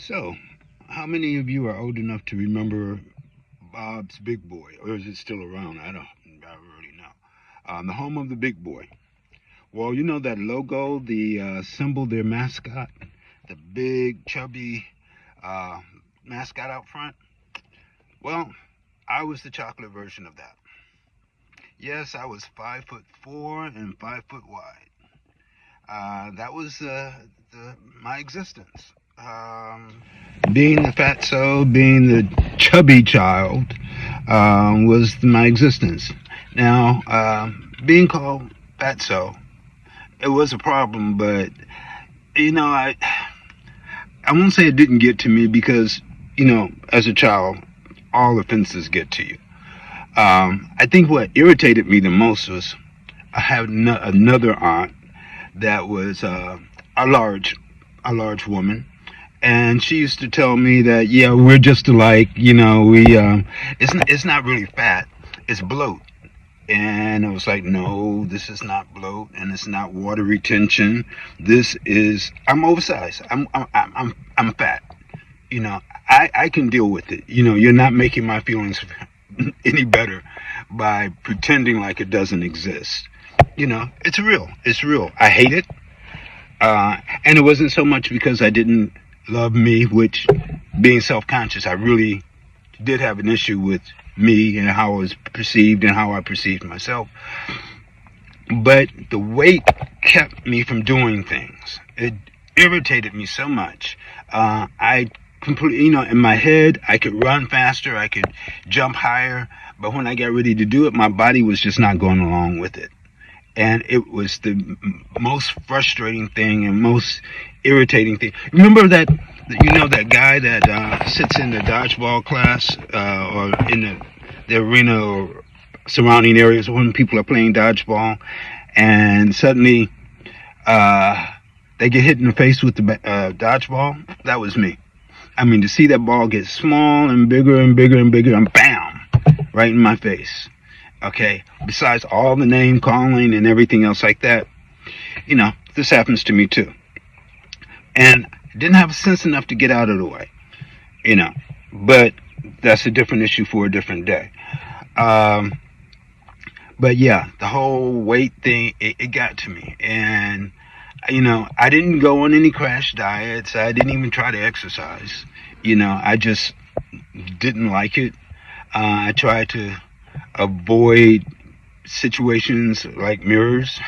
So, how many of you are old enough to remember Bob's Big Boy, or is it still around? I don't really know. The home of the Big Boy. Well, you know that logo, the symbol, their mascot, the big chubby uh, mascot out front. Well, I was the chocolate version of that. Yes, I was 5'4" and 5 foot wide. That was my existence. Being the fatso, being the chubby child, was my existence. Now, being called fatso, it was a problem, but I won't say it didn't get to me because as a child, all offenses get to you. I think what irritated me the most was I had another aunt that was a large a large woman, and she used to tell me that we're just alike. We it's not really fat, it's bloat. And I was like, no, this is not bloat, and it's not water retention. This is I'm oversized. I'm fat. I can deal with it. You're not making my feelings any better by pretending like it doesn't exist. It's real. It's real. I hate it. And it wasn't so much because I didn't love me, which being self-conscious, I really did have an issue with me and how I was perceived and how I perceived myself. But the weight kept me from doing things. It irritated me so much. I completely, in my head, I could run faster, I could jump higher, but when I got ready to do it, my body was just not going along with it. And it was the most frustrating thing and most irritating thing. Remember that guy that sits in the dodgeball class or in the arena or surrounding areas when people are playing dodgeball, and suddenly they get hit in the face with the dodgeball? That was me. I mean, to see that ball get small and bigger and bigger and bigger, and bam, right in my face. Okay, besides all the name calling and everything else like that, this happens to me too. And didn't have sense enough to get out of the way, but that's a different issue for a different day. Um, but yeah, the whole weight thing, it got to me. And, I didn't go on any crash diets. I didn't even try to exercise. I just didn't like it. I tried to avoid situations like mirrors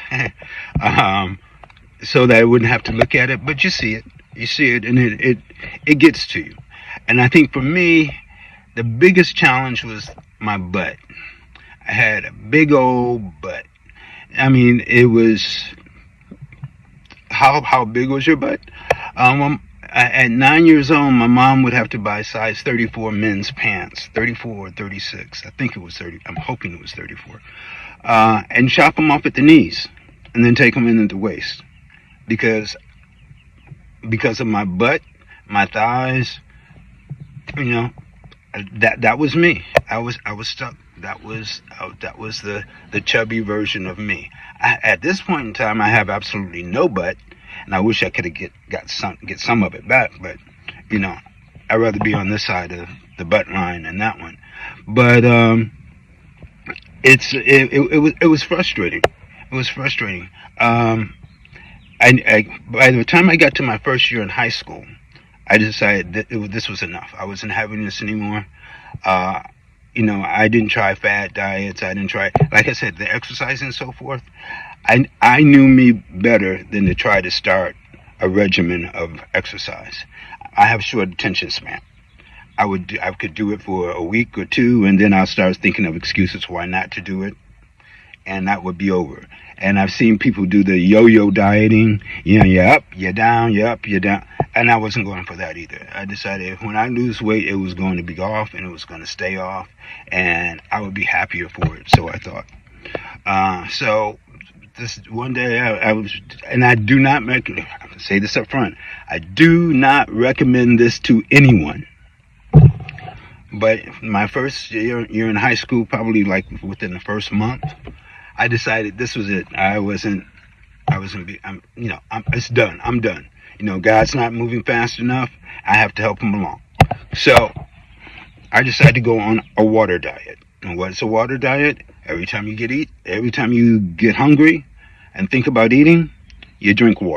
so that I wouldn't have to look at it. But you see it, and it gets to you. And I think for me, the biggest challenge was my butt. I had a big old butt. I mean, it was how big was your butt? At 9 years old, my mom would have to buy size 34 men's pants, 34 or 36. I think it was 30. I'm hoping it was 34. And chop them off at the knees, and then take them in at the waist, because of my butt, my thighs. That was me. I was stuck. That was the chubby version of me. At this point in time, I have absolutely no butt, and I wish I could get some of it back. But I'd rather be on this side of the butt line than that one. But it was frustrating. It was frustrating. By the time I got to my first year in high school, I decided that this was enough. I wasn't having this anymore. I didn't try fat diets. I didn't try, like I said, the exercise and so forth. I knew me better than to try to start a regimen of exercise. I have short attention span. I could do it for a week or two, and then I'll start thinking of excuses why not to do it, and that would be over. And I've seen people do the yo-yo dieting. You're up, you're down, you're up, you're down. And I wasn't going for that either. I decided when I lose weight, it was going to be off, and it was going to stay off, and I would be happier for it, so I thought. So this one day I was, and I do not make, I'm going to say this up front, I do not recommend this to anyone. But my first year in high school, probably like within the first month, I decided this was it. It's done. I'm done. God's not moving fast enough. I have to help him along. So I decided to go on a water diet. And what's a water diet? Every time you get hungry and think about eating, you drink water.